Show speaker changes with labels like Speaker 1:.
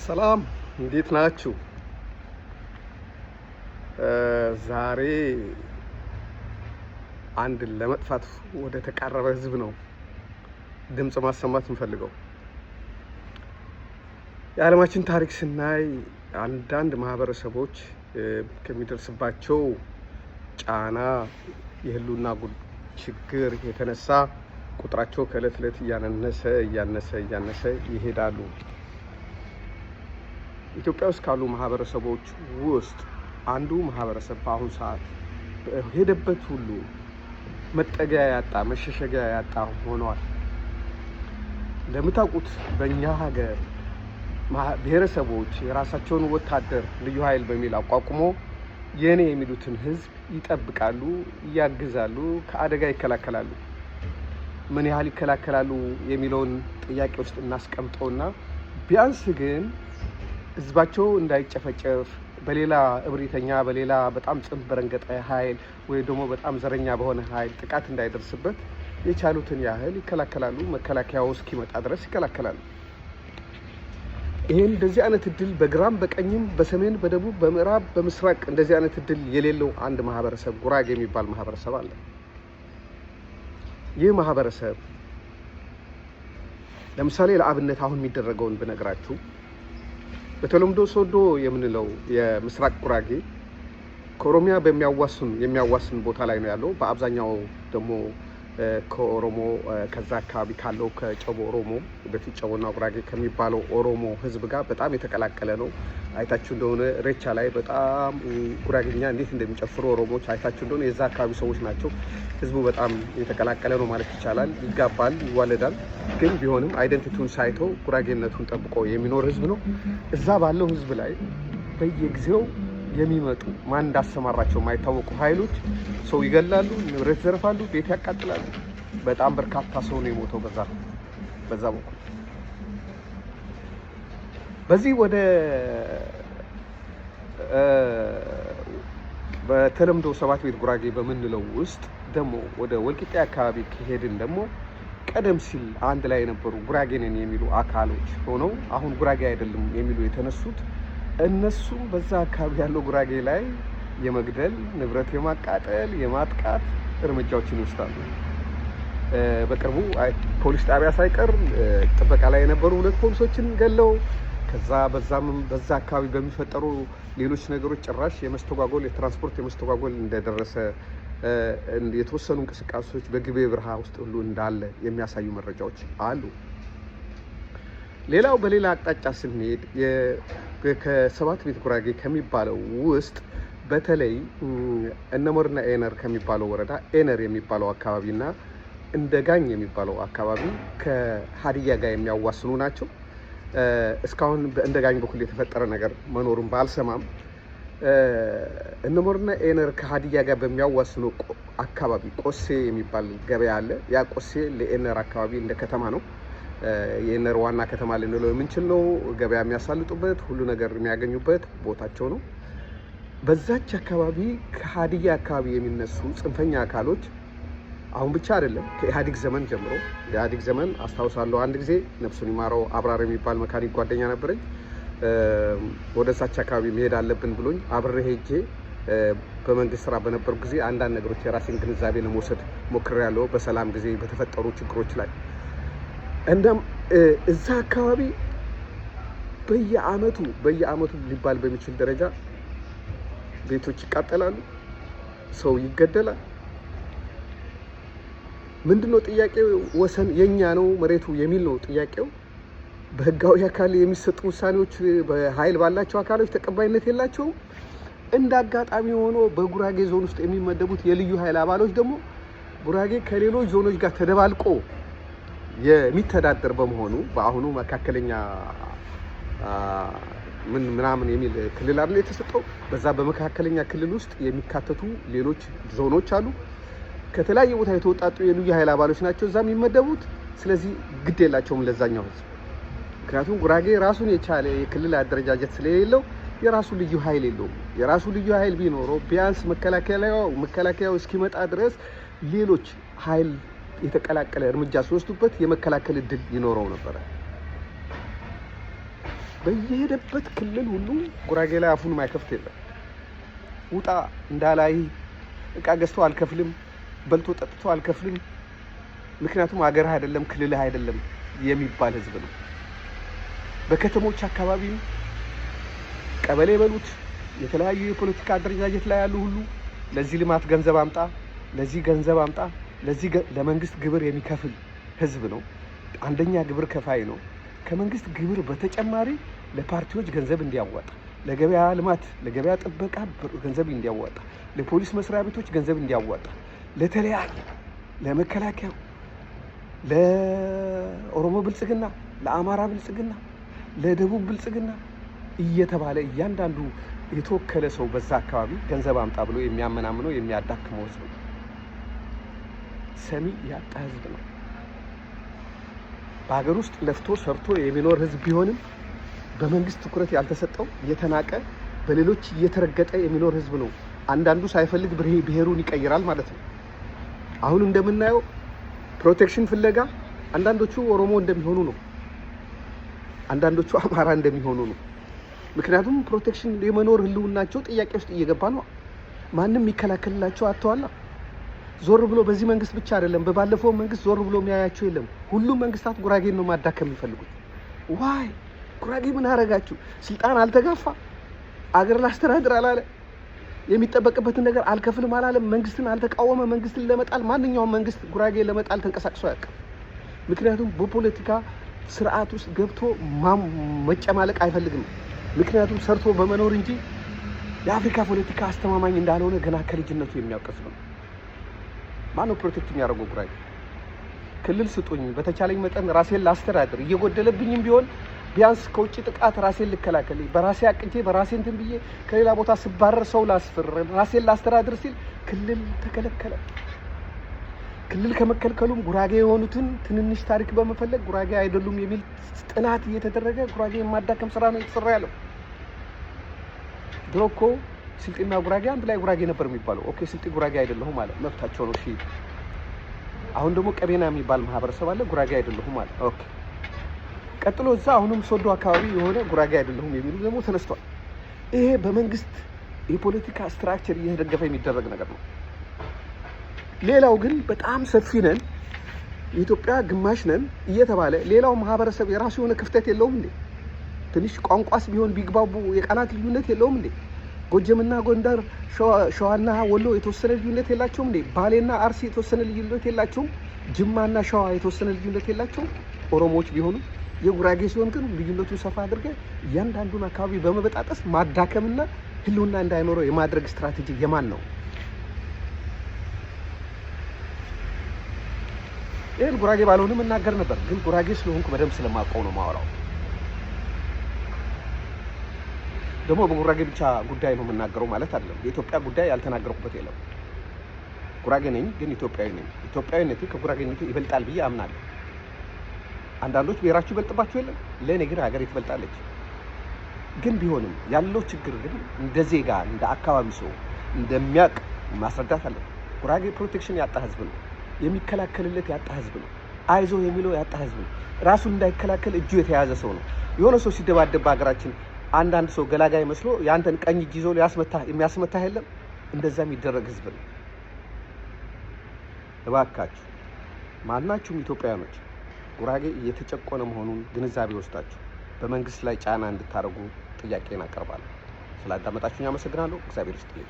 Speaker 1: ሰላም እንዴት ናችሁ? ዛሬ አንድ ለመጥፋት ወደ ተቃረበ ህዝብ ነው ድምጽ ማሰማት እንፈልገው። የዓለማችን ታሪክ ስናይ አንዳንድ ማህበረሰቦች ከሚደርስባቸው ጫና የህልውና ችግር የተነሳ ቁጥራቸው ከእለት እለት እያነሰ ይሄዳሉ። ኢትዮጵያ ውስጥ ካሉ ማህበረሰቦች ውስጥ አንዱ ማህበረሰብ በአሁኑ ሰዓት ሄደበት ሁሉ መጠጊያ ያጣ መሸሸጊያ ያጣ ሆኗል። እንደምታውቁት በእኛ ሀገር ብሔረሰቦች የራሳቸውን ወታደር ልዩ ኃይል በሚል አቋቁሞ የኔ የሚሉትን ህዝብ ይጠብቃሉ፣ ያግዛሉ፣ ከአደጋ ይከላከላሉ። ምን ያህል ይከላከላሉ የሚለውን ጥያቄ ውስጥ እናስቀምጠውና ቢያንስ ግን ህዝባቸው እንዳይጨፈጨፍ በሌላ እብሪተኛ በሌላ በጣም ጽንፍ በረንገጠ ኃይል ወይ ደግሞ በጣም ዘረኛ በሆነ ኃይል ጥቃት እንዳይደርስበት የቻሉትን ያህል ይከላከላሉ። መከላከያው እስኪመጣ ድረስ ይከላከላሉ። ይሄን እንደዚህ አይነት እድል በግራም በቀኝም በሰሜን በደቡብ በምዕራብ በምስራቅ እንደዚህ አይነት እድል የሌለው አንድ ማህበረሰብ ጉራጌ የሚባል ማህበረሰብ አለ። ይህ ማህበረሰብ ለምሳሌ ለአብነት አሁን የሚደረገውን ብነግራችሁ በተለምዶ ሶዶ የምንለው የምስራቅ ጉራጌ ከኦሮሚያ የሚያዋስን ቦታ ላይ ነው ያለው። በአብዛኛው ደግሞ ከኦሮሞ ከዛ አካባቢ ካለው ከጨቦ ኦሮሞ በፊት ጨቦና ጉራጌ ከሚባለው ኦሮሞ ህዝብ ጋር በጣም የተቀላቀለ ነው። አይታችሁ እንደሆነ ሬቻ ላይ በጣም ጉራጌኛ እንዴት እንደሚጨፍሩ ኦሮሞዎች አይታችሁ እንደሆነ የዛ አካባቢ ሰዎች ናቸው። ህዝቡ በጣም የተቀላቀለ ነው ማለት ይቻላል። ይጋባል፣ ይዋለዳል። ግን ቢሆንም አይደንቲቲውን ሳይቶ ጉራጌነቱን ጠብቆ የሚኖር ህዝብ ነው። እዛ ባለው ህዝብ ላይ በየጊዜው የሚመጡ ማን እንዳሰማራቸው የማይታወቁ ኃይሎች ሰው ይገላሉ፣ ንብረት ይዘርፋሉ፣ ቤት ያቃጥላሉ። በጣም በርካታ ሰው ነው የሞተው በዛ በኩል። በዚህ ወደ በተለምዶ ሰባት ቤት ጉራጌ በምንለው ውስጥ ደግሞ ወደ ወልቂጤ አካባቢ ከሄድን ደግሞ ቀደም ሲል አንድ ላይ የነበሩ ጉራጌ ነን የሚሉ አካሎች ሆነው አሁን ጉራጌ አይደለም የሚሉ የተነሱት እነሱም በዛ አካባቢ ያለው ጉራጌ ላይ የመግደል ንብረት የማቃጠል የማጥቃት እርምጃዎችን ይወስዳሉ። በቅርቡ ፖሊስ ጣቢያ ሳይቀር ጥበቃ ላይ የነበሩ 2 ፖሊሶችን ገለው በዛ አካባቢ በሚፈጠሩ ሌሎች ነገሮች ጭራሽ የትራንስፖርት የመስተጓጎል እንደደረሰ የተወሰኑ እንቅስቃሴዎች በግቤ ብርሃ ውስጥ ሁሉ እንዳለ የሚያሳዩ መረጃዎች አሉ። ሌላው በሌላ አቅጣጫ ስንሄድ ከሰባት ቤት ጉራጌ ከሚባለው ውስጥ በተለይ እነሞርና ኤነር ከሚባለው ወረዳ ኤነር የሚባለው አካባቢና እንደጋኝ የሚባለው አካባቢ ከሀዲያ ጋር የሚያዋስኑ ናቸው። እስካሁን በእንደጋኝ በኩል የተፈጠረ ነገር መኖሩን ባልሰማም እነሞርና ኤነር ከሀዲያ ጋር በሚያዋስኑ አካባቢ ቆሴ የሚባል ገበያ አለ። ያ ቆሴ ለኤነር አካባቢ እንደ ከተማ ነው። የኤነር ዋና ከተማ ልንለው የምንችል ነው። ገበያ የሚያሳልጡበት ሁሉ ነገር የሚያገኙበት ቦታቸው ነው። በዛች አካባቢ ከሀዲያ አካባቢ የሚነሱ ጽንፈኛ አካሎች አሁን ብቻ አይደለም ከኢህአዴግ ዘመን ጀምሮ የኢህአዴግ ዘመን አስታውሳለሁ። አንድ ጊዜ ነፍሱን ይማረው አብራር የሚባል መካኒክ ጓደኛ ነበረኝ። ወደዛች አካባቢ መሄድ አለብን ብሎኝ አብሬ ሄጄ በመንግስት ስራ በነበሩ ጊዜ አንዳንድ ነገሮች የራሴን ግንዛቤ ለመውሰድ ሞክሬያለሁ። በሰላም ጊዜ በተፈጠሩ ችግሮች ላይ እንደም እዛ አካባቢ በየአመቱ ሊባል በሚችል ደረጃ ቤቶች ይቃጠላሉ፣ ሰው ይገደላል። ምንድነው ጥያቄው? ወሰን የኛ ነው መሬቱ የሚል ነው ጥያቄው። በህጋዊ አካል የሚሰጡ ውሳኔዎች በኃይል ባላቸው አካሎች ተቀባይነት የላቸውም። እንደ አጋጣሚ ሆኖ በጉራጌ ዞን ውስጥ የሚመደቡት የልዩ ኃይል አባሎች ደግሞ ጉራጌ ከሌሎች ዞኖች ጋር ተደባልቆ የሚተዳደር በመሆኑ በአሁኑ መካከለኛ ምናምን የሚል ክልል አይደል የተሰጠው። በዛ በመካከለኛ ክልል ውስጥ የሚካተቱ ሌሎች ዞኖች አሉ። ከተለያየ ቦታ የተወጣጡ የልዩ ኃይል አባሎች ናቸው እዛ የሚመደቡት። ስለዚህ ግድ የላቸውም ለዛኛው ህዝብ። ምክንያቱም ጉራጌ ራሱን የቻለ የክልል አደረጃጀት ስለሌለው የራሱ ልዩ ኃይል የለውም። የራሱ ልዩ ኃይል ቢኖረው ቢያንስ መከላከያው እስኪመጣ ድረስ ሌሎች ኃይል የተቀላቀለ እርምጃ ሲወስዱበት የመከላከል እድል ይኖረው ነበር። በየሄደበት ክልል ሁሉ ጉራጌ ላይ አፉን ማይከፍት የለም። ውጣ እንዳላይ እቃ ገዝቶ አልከፍልም፣ በልቶ ጠጥቶ አልከፍልም፣ ምክንያቱም አገርህ አይደለም ክልልህ አይደለም የሚባል ህዝብ ነው። በከተሞች አካባቢ ቀበሌ በሉት የተለያዩ የፖለቲካ አደረጃጀት ላይ ያሉ ሁሉ ለዚህ ልማት ገንዘብ አምጣ፣ ለዚህ ገንዘብ አምጣ፣ ለዚህ ለመንግስት ግብር የሚከፍል ህዝብ ነው። አንደኛ ግብር ከፋይ ነው። ከመንግስት ግብር በተጨማሪ ለፓርቲዎች ገንዘብ እንዲያዋጣ፣ ለገበያ ልማት፣ ለገበያ ጥበቃ ገንዘብ እንዲያዋጣ፣ ለፖሊስ መስሪያ ቤቶች ገንዘብ እንዲያዋጣ፣ ለተለያየ ለመከላከያው፣ ለኦሮሞ ብልጽግና፣ ለአማራ ብልጽግና፣ ለደቡብ ብልጽግና እየተባለ እያንዳንዱ የተወከለ ሰው በዛ አካባቢ ገንዘብ አምጣ ብሎ የሚያመናምነው የሚያዳክመው ህዝብ ነው። ሰሚ ያጣ ህዝብ ነው። በሀገር ውስጥ ለፍቶ ሰርቶ የሚኖር ህዝብ ቢሆንም በመንግስት ትኩረት ያልተሰጠው እየተናቀ በሌሎች እየተረገጠ የሚኖር ህዝብ ነው። አንዳንዱ ሳይፈልግ ብሔሩን ይቀይራል ማለት ነው። አሁን እንደምናየው ፕሮቴክሽን ፍለጋ አንዳንዶቹ ኦሮሞ እንደሚሆኑ ነው፣ አንዳንዶቹ አማራ እንደሚሆኑ ነው። ምክንያቱም ፕሮቴክሽን የመኖር ህልውናቸው ጥያቄ ውስጥ እየገባ ነው። ማንም የሚከላከልላቸው አጥተዋል። ዞር ብሎ በዚህ መንግስት ብቻ አይደለም፣ በባለፈው መንግስት ዞር ብሎ የሚያያቸው የለም። ሁሉም መንግስታት ጉራጌን ነው ማዳከም የሚፈልጉት። ዋይ ጉራጌ ምን አረጋችሁ? ስልጣን አልተጋፋ፣ አገር ላስተዳድር አላለ፣ የሚጠበቅበትን ነገር አልከፍልም አላለ፣ መንግስትን አልተቃወመ። መንግስትን ለመጣል ማንኛውም መንግስት ጉራጌ ለመጣል ተንቀሳቅሶ ያውቃል። ምክንያቱም በፖለቲካ ስርዓት ውስጥ ገብቶ መጨማለቅ አይፈልግም። ምክንያቱም ሰርቶ በመኖር እንጂ የአፍሪካ ፖለቲካ አስተማማኝ እንዳልሆነ ገና ከልጅነቱ የሚያውቀስ ነው። ማነው ፕሮቴክት የሚያደርገው ጉራጌ? ክልል ስጡኝ፣ በተቻለኝ መጠን ራሴን ላስተዳድር፣ እየጎደለብኝም ቢሆን ቢያንስ ከውጭ ጥቃት ራሴን ልከላከል፣ በራሴ አቅጄ በራሴ እንትን ብዬ ከሌላ ቦታ ስባረር ሰው ላስፍር፣ ራሴን ላስተዳድር ሲል ክልል ተከለከለ። ክልል ከመከልከሉም ጉራጌ የሆኑትን ትንንሽ ታሪክ በመፈለግ ጉራጌ አይደሉም የሚል ጥናት እየተደረገ ጉራጌ የማዳከም ስራ ነው የተሰራ ያለው። ድሮ እኮ ስልጤና ጉራጌ አንድ ላይ ጉራጌ ነበር የሚባለው። ኦኬ ስልጤ ጉራጌ አይደለሁም ማለት መብታቸው ነው። እሺ አሁን ደግሞ ቀቤና የሚባል ማህበረሰብ አለ፣ ጉራጌ አይደለሁም ማለት ኦኬ። ቀጥሎ እዛ አሁንም ሶዶ አካባቢ የሆነ ጉራጌ አይደለሁም የሚሉ ደግሞ ተነስቷል። ይሄ በመንግስት የፖለቲካ ስትራክቸር እየተደገፈ የሚደረግ ነገር ነው። ሌላው ግን በጣም ሰፊ ነን፣ የኢትዮጵያ ግማሽ ነን እየተባለ ሌላው ማህበረሰብ የራሱ የሆነ ክፍተት የለውም እንዴ? ትንሽ ቋንቋስ ቢሆን ቢግባቡ የቃላት ልዩነት የለውም እንዴ? ጎጀምና ጎንደር፣ ሸዋና ወሎ የተወሰነ ልዩነት የላቸውም እንዴ? ባሌና አርሲ የተወሰነ ልዩነት የላቸውም? ጅማና ሸዋ የተወሰነ ልዩነት የላቸውም? ኦሮሞዎች ቢሆኑ የጉራጌ ሲሆን ግን ልዩነቱን ሰፋ አድርገ እያንዳንዱን አካባቢ በመበጣጠስ ማዳከምና ህልውና እንዳይኖረው የማድረግ ስትራቴጂ የማን ነው? ይህን ጉራጌ ባልሆንም እናገር ነበር፣ ግን ጉራጌ ስለሆንኩ በደንብ ስለማውቀው ነው ማወራው። ደግሞ በጉራጌ ብቻ ጉዳይ ነው የምናገረው ማለት አይደለም። የኢትዮጵያ ጉዳይ ያልተናገርኩበት የለም። ጉራጌ ነኝ፣ ግን ኢትዮጵያዊ ነኝ። ኢትዮጵያዊነቴ ከጉራጌነቴ ይበልጣል ብዬ አምናለሁ። አንዳንዶች ብሔራችሁ ይበልጥባችሁ የለም፣ ለእኔ ግን ሀገሬ ትበልጣለች። ግን ቢሆንም ያለው ችግር ግን እንደ ዜጋ እንደ አካባቢ ሰው እንደሚያውቅ ማስረዳት አለብን። ጉራጌ ፕሮቴክሽን ያጣ ህዝብ ነው። የሚከላከልለት ያጣ ህዝብ ነው። አይዞ የሚለው ያጣ ህዝብ ነው። ራሱን እንዳይከላከል እጁ የተያዘ ሰው ነው። የሆነ ሰው ሲደባደብ በሀገራችን አንዳንድ ሰው ገላጋይ መስሎ ያንተን ቀኝ እጅ ይዞ የሚያስመታ የለም። እንደዛ የሚደረግ ህዝብ ነው። እባካችሁ ማናችሁም ኢትዮጵያውያኖች ጉራጌ እየተጨቆነ መሆኑን ግንዛቤ ወስዳችሁ በመንግስት ላይ ጫና እንድታደርጉ ጥያቄን አቀርባለሁ። ስላዳመጣችሁኝ አመሰግናለሁ። እግዚአብሔር ይስጥልኝ።